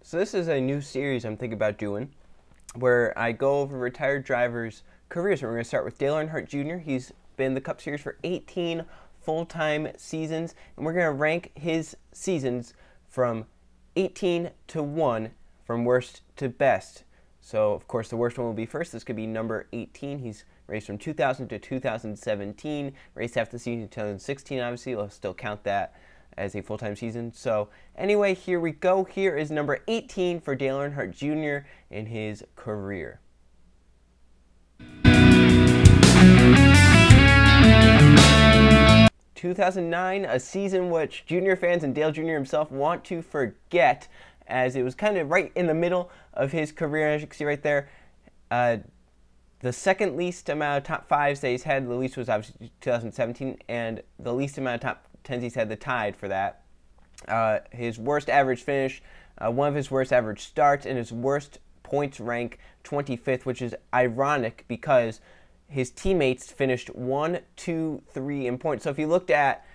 So this is a new series I'm thinking about doing where I go over retired drivers' careers. We're going to start with Dale Earnhardt Jr. He's been in the Cup Series for 18 full-time seasons, and we're going to rank his seasons from 18 to 1, from worst to best. So, of course, the worst one will be first. This could be number 18. He's raced from 2000 to 2017, raced half the season in 2016, obviously. We'll still count that as a full-time season. So anyway, here we go. Here is number 18 for Dale Earnhardt Jr. in his career. (2009), a season which Junior fans and Dale Jr. himself want to forget, as it was kind of right in the middle of his career, as you can see right there. The second least amount of top fives that he's had, the least was obviously 2017, and the least amount of top tens he's had, the tied for that. His worst average finish, one of his worst average starts, and his worst points rank, 25th, which is ironic because his teammates finished 1, 2, 3 in points. So if you looked at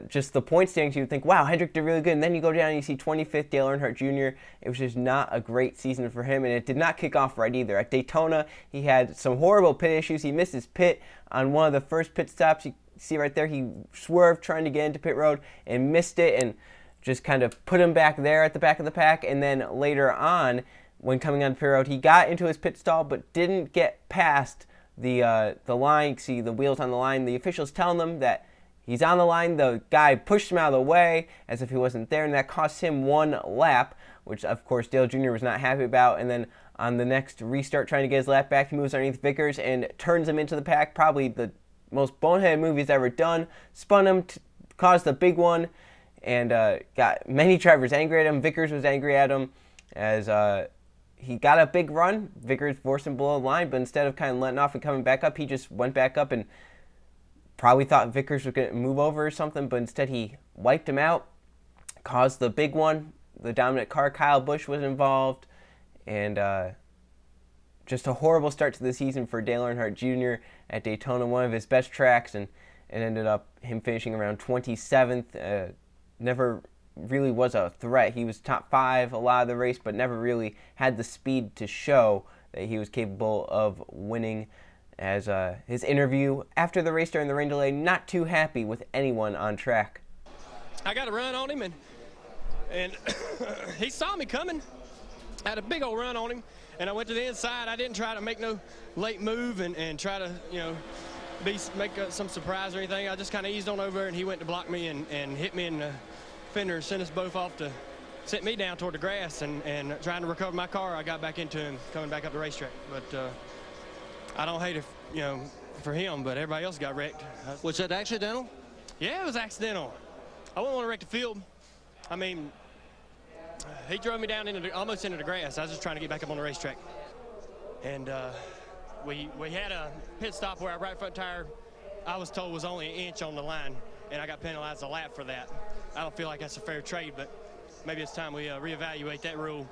just the point standings, you would think, wow, Hendrick did really good. And then you go down and you see 25th, Dale Earnhardt Jr. It was just not a great season for him, and it did not kick off right either. At Daytona, he had some horrible pit issues. He missed his pit on one of the first pit stops. You see right there, he swerved trying to get into pit road and missed it, and just kind of put him back there at the back of the pack. And then later on, when coming on pit road, he got into his pit stall but didn't get past the line. You see the wheels on the line. The officials telling them that he's on the line. The guy pushed him out of the way as if he wasn't there, and that cost him 1 lap, which of course Dale Jr. was not happy about. And then on the next restart, trying to get his lap back, he moves underneath Vickers and turns him into the pack. Probably the most boneheaded move he's ever done. Spun him, caused a big one, and got many drivers angry at him. Vickers was angry at him as he got a big run. Vickers forced him below the line, but instead of kind of letting off and coming back up, he just went back up and probably thought Vickers was going to move over or something, but instead he wiped him out, caused the big one. The dominant car, Kyle Busch, was involved, and just a horrible start to the season for Dale Earnhardt Jr. at Daytona, one of his best tracks, and it ended up him finishing around 27th. Never really was a threat. He was top 5 a lot of the race, but never really had the speed to show that he was capable of winning. As his interview after the race during the rain delay, not too happy with anyone on track. I got a run on him, and he saw me coming. I had a big old run on him, and I went to the inside. I didn't try to make no late move and try to, you know, make some surprise or anything. I just kind of eased on over, and he went to block me and hit me in the fender and sent us both off to sit me down toward the grass. And trying to recover my car, I got back into him coming back up the racetrack. But I don't hate it, you know, for him, but everybody else got wrecked. Was that accidental? Yeah, it was accidental. I wouldn't want to wreck the field. I mean, he drove me down almost into the grass. I was just trying to get back up on the racetrack. And we had a pit stop where our right front tire, I was told, was only 1 inch on the line, and I got penalized a lap for that. I don't feel like that's a fair trade, but maybe it's time we reevaluate that rule.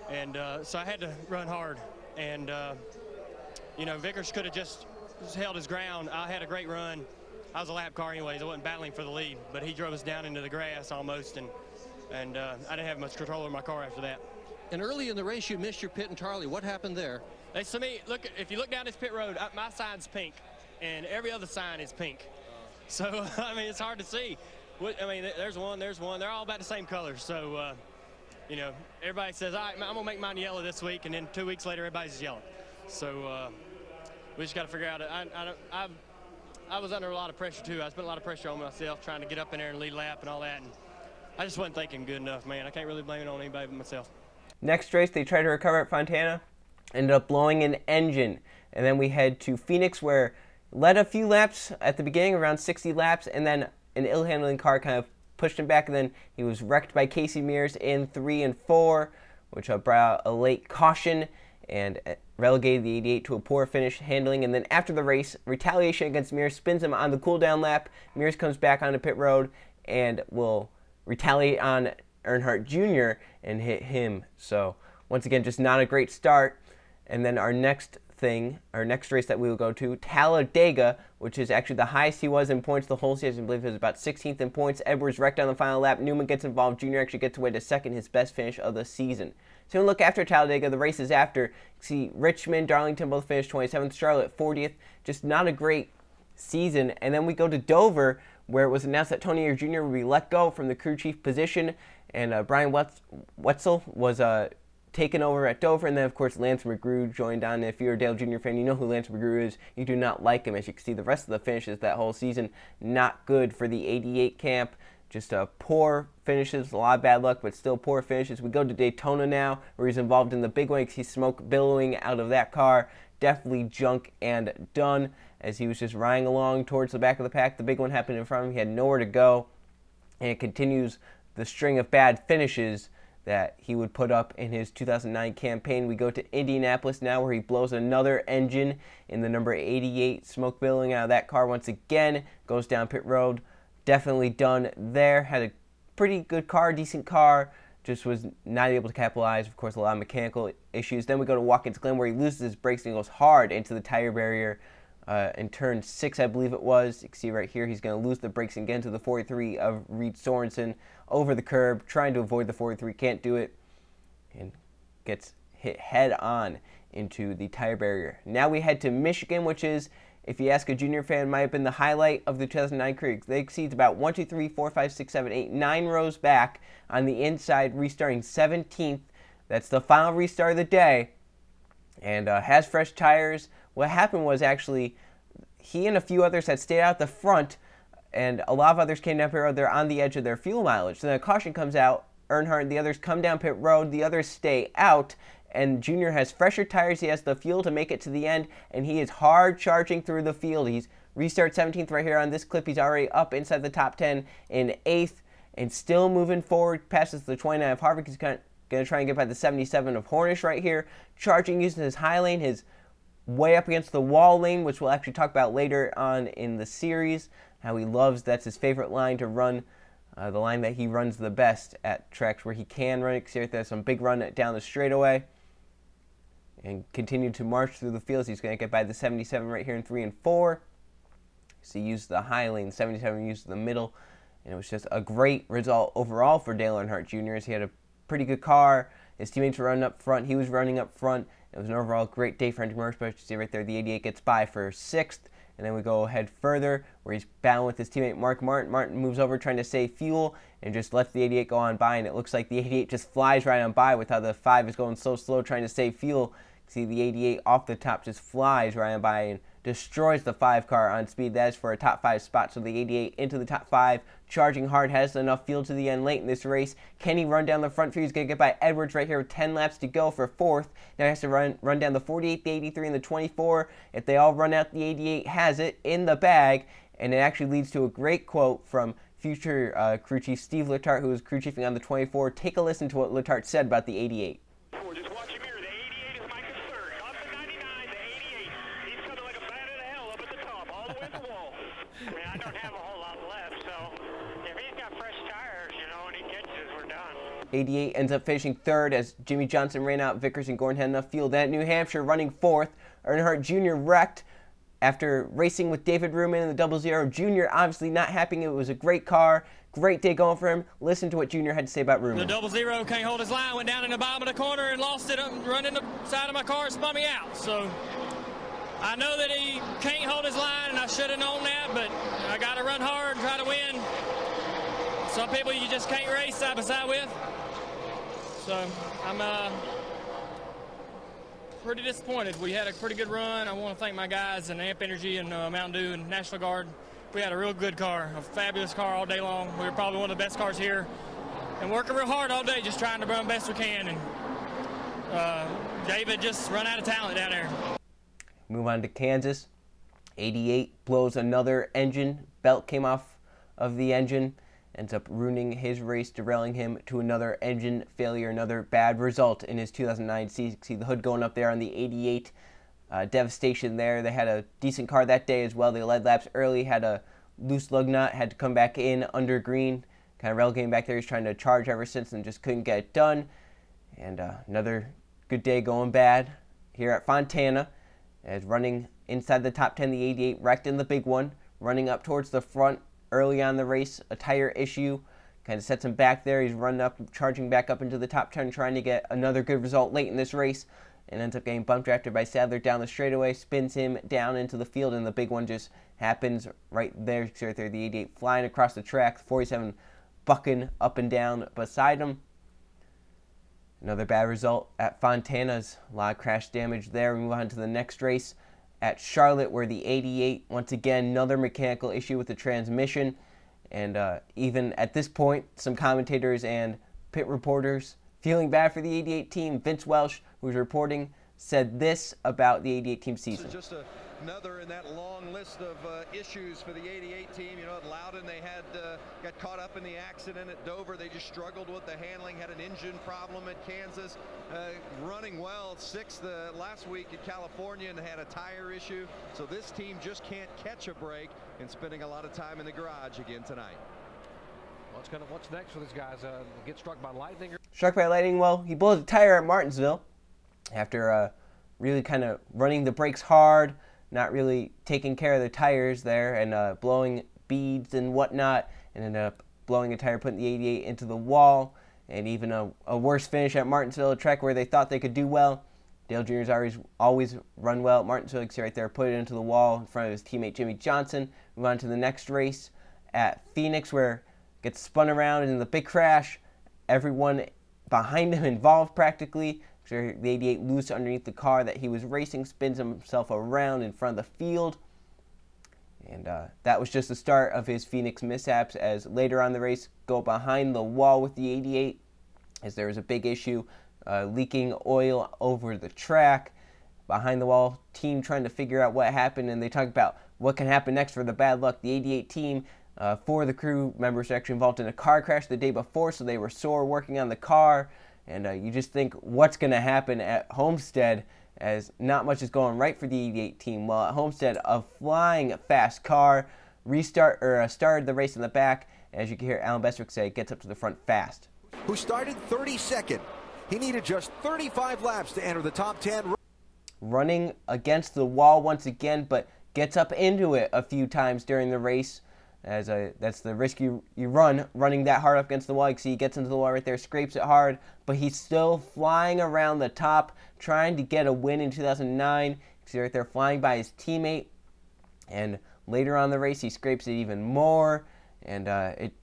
And so I had to run hard. And you know, Vickers could have just held his ground. I had a great run. I was a lap car anyways. I wasn't battling for the lead, but he drove us down into the grass almost, and I didn't have much control over my car after that. And early in the race, you missed your pit and Charlie. What happened there? They said to me, look, if you look down this pit road, my sign's pink, and every other sign is pink. So, I mean, it's hard to see. I mean, there's one. They're all about the same color. So, you know, everybody says, all right, I'm going to make mine yellow this week, and then 2 weeks later, everybody's yellow. So we just got to figure out. I was under a lot of pressure too. I spent a lot of pressure on myself trying to get up in there and lead lap and all that, and I just wasn't thinking good enough, man. I can't really blame it on anybody but myself. Next race, they tried to recover at Fontana, ended up blowing an engine, and then we head to Phoenix, where led a few laps at the beginning, around 60 laps, and then an ill-handling car kind of pushed him back, and then he was wrecked by Casey Mears in 3 and 4, which brought out a late caution and relegated the 88 to a poor finish handling. And then after the race, retaliation against Mears, spins him on the cool-down lap. Mears comes back onto pit road and will retaliate on Earnhardt Jr. and hit him. So once again, just not a great start. And then our next thing, our next race that we will go to, Talladega, which is actually the highest he was in points the whole season. I believe it was about 16th in points. Edwards wrecked on the final lap. Newman gets involved. Junior actually gets away to second, his best finish of the season. So we look after Talladega, the races after. You see Richmond, Darlington both finished 27th, Charlotte 40th. Just not a great season. And then we go to Dover, where it was announced that Tony Ayer Jr. would be let go from the crew chief position, and Brian Wetzel was taken over at Dover, and then of course Lance McGrew joined on. If you're a Dale Jr. fan, you know who Lance McGrew is. You do not like him. As you can see, the rest of the finishes that whole season, not good for the 88 camp. Just poor finishes, a lot of bad luck, but still poor finishes. We go to Daytona now, where he's involved in the big one. He's smoke billowing out of that car. Definitely junk and done, as he was just riding along towards the back of the pack. The big one happened in front of him. He had nowhere to go, and it continues the string of bad finishes that he would put up in his 2009 campaign. We go to Indianapolis now, where he blows another engine in the number 88, smoke billowing out of that car once again, goes down pit road. Definitely done there. Had a pretty good car, decent car, just was not able to capitalize. Of course, a lot of mechanical issues. Then we go to Watkins Glen, where he loses his brakes and goes hard into the tire barrier in turn 6, I believe it was. You can see right here, he's going to lose the brakes and get into the 43 of Reed Sorensen over the curb, trying to avoid the 43, can't do it, and gets hit head on into the tire barrier. Now we head to Michigan, which is, if you ask a Junior fan, might have been the highlight of the 2009 career. They exceeds about 1, 2, 3, 4, 5, 6, 7, 8, 9 rows back on the inside, restarting 17th. That's the final restart of the day, and has fresh tires. What happened was actually he and a few others had stayed out the front, and a lot of others came down pit road. They're on the edge of their fuel mileage. So then a caution comes out. Earnhardt and the others come down pit road. The others stay out, and Junior has fresher tires. He has the fuel to make it to the end, and he is hard charging through the field. He's restart 17th right here on this clip. He's already up inside the top 10 in 8th and still moving forward, passes the 29 of Harvick. He's going to try and get by the 77 of Hornish right here, charging using his high lane, his way up against the wall lane, which we'll actually talk about later on in the series, how he loves, that's his favorite line to run, the line that he runs the best at tracks where he can run it. See right there, some big run down the straightaway, and continue to march through the fields. He's going to get by the 77 right here in 3 and 4. So he used the high lane, 77 used the middle, and it was just a great result overall for Dale Earnhardt Jr. as he had a pretty good car. His teammates were running up front. He was running up front. It was an overall great day for Andy Motorsports. You see right there, the 88 gets by for 6th. And then we go ahead further, where he's battling with his teammate Mark Martin. Martin moves over trying to save fuel and just lets the 88 go on by. And it looks like the 88 just flies right on by with how the 5 is going so slow trying to save fuel. See the 88 off the top just flies right on by and destroys the 5 car on speed. That is for a top 5 spot. So the 88 into the top 5, charging hard, has enough fuel to the end late in this race. Can he run down the front field? He's going to get by Edwards right here with 10 laps to go for 4th. Now he has to run down the 48, the 83, and the 24. If they all run out, the 88 has it in the bag. And it actually leads to a great quote from future crew chief Steve Letarte, who was crew chiefing on the 24. Take a listen to what Letarte said about the 88. I don't have a whole lot left, so if he's got fresh tires, you know, and he catches, we're done. 88 ends up finishing 3rd as Jimmy Johnson ran out. Vickers and Gordon had enough fuel. Then at New Hampshire, running 4th. Earnhardt Jr. wrecked after racing with David Ruman in the 00. Jr. obviously not happy. It was a great car. Great day going for him. Listen to what Junior had to say about Ruman. The 00 can't hold his line. Went down in the bottom of the corner and lost it up, running the side of my car and spun me out. So I know that he can't hold his line, and I should have known that, but I got to run hard and try to win. Some people you just can't race side by side with. So I'm pretty disappointed. We had a pretty good run. I want to thank my guys and Amp Energy and Mountain Dew and National Guard. We had a real good car, a fabulous car all day long. We were probably one of the best cars here. And working real hard all day, just trying to run best we can. And David just run out of talent down there. Move on to Kansas. 88 blows another engine. Belt came off of the engine. Ends up ruining his race, derailing him to another engine failure, another bad result in his 2009 season. See the hood going up there on the 88. Devastation there. They had a decent car that day as well. They led laps early, had a loose lug nut, had to come back in under green. Kind of relegating back there. He's trying to charge ever since and just couldn't get it done. And another good day going bad here at Fontana. As running inside the top 10, the 88 wrecked in the big one, running up towards the front early on the race. A tire issue kind of sets him back there. He's running up, charging back up into the top 10, trying to get another good result late in this race, and ends up getting bumped drafted by Sadler down the straightaway, spins him down into the field, and the big one just happens right there. You see right there, the 88 flying across the track, 47 bucking up and down beside him. Another bad result at Fontana's. A lot of crash damage there. We move on to the next race at Charlotte, where the 88, once again, another mechanical issue with the transmission. And even at this point, some commentators and pit reporters feeling bad for the 88 team. Vince Welsh, who was reporting, said this about the 88 team season. This is just another in that long list of issues for the 88 team. You know, at Loudon they had got caught up in the accident. At Dover they just struggled with the handling, had an engine problem at Kansas, running well, sixth last week at California, and had a tire issue. So this team just can't catch a break, and spending a lot of time in the garage again tonight. What's next for this guys? Get struck by lightning? Struck by lightning? Well, he blows a tire at Martinsville after really kind of running the brakes hard, not really taking care of the tires there, and blowing beads and whatnot, and ended up blowing a tire, putting the 88 into the wall, and even a worse finish at Martinsville, a track where they thought they could do well. Dale Jr.'s always run well at Martinsville. You can see right there, put it into the wall in front of his teammate Jimmy Johnson. Move on to the next race at Phoenix, where it gets spun around in the big crash. Everyone behind him involved practically. The 88 loose underneath the car that he was racing, spins himself around in front of the field. And that was just the start of his Phoenix mishaps, as later on the race go behind the wall with the 88, as there was a big issue, leaking oil over the track. Behind the wall team trying to figure out what happened, and they talk about what can happen next for the bad luck. The 88 team, 4 of the crew members were actually involved in a car crash the day before, so they were sore working on the car. And you just think, what's going to happen at Homestead, as not much is going right for the 88 team. Well, at Homestead, a flying fast car started the race in the back. As you can hear Alan Bestwick say, gets up to the front fast. Who started 32nd. He needed just 35 laps to enter the top 10. Running against the wall once again, but gets up into it a few times during the race. As that's the risk you run, running that hard up against the wall. You can see he gets into the wall right there, scrapes it hard, but he's still flying around the top, trying to get a win in 2009. You can see right there, flying by his teammate. And later on in the race, he scrapes it even more, and it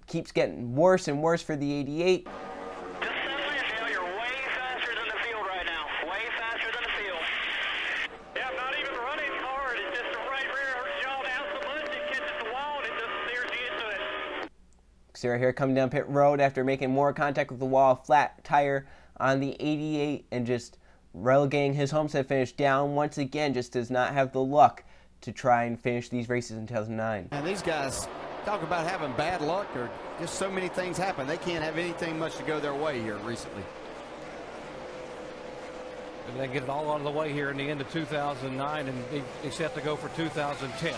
keeps getting worse and worse for the 88. Just settle in, Dale. You're way faster than the field right now. Way faster than the field. Yeah, I'm not even running hard. It's just the right rear jaw down so much it catches the wall and it just steers you into it. See right here, coming down pit road after making more contact with the wall, flat tire on the 88, and just relegating his Homestead finish down once again. Just does not have the luck to try and finish these races in 2009. And these guys talk about having bad luck, or just so many things happen. They can't have anything much to go their way here recently. And they get it all out of the way here in the end of 2009, and they set to go for 2010.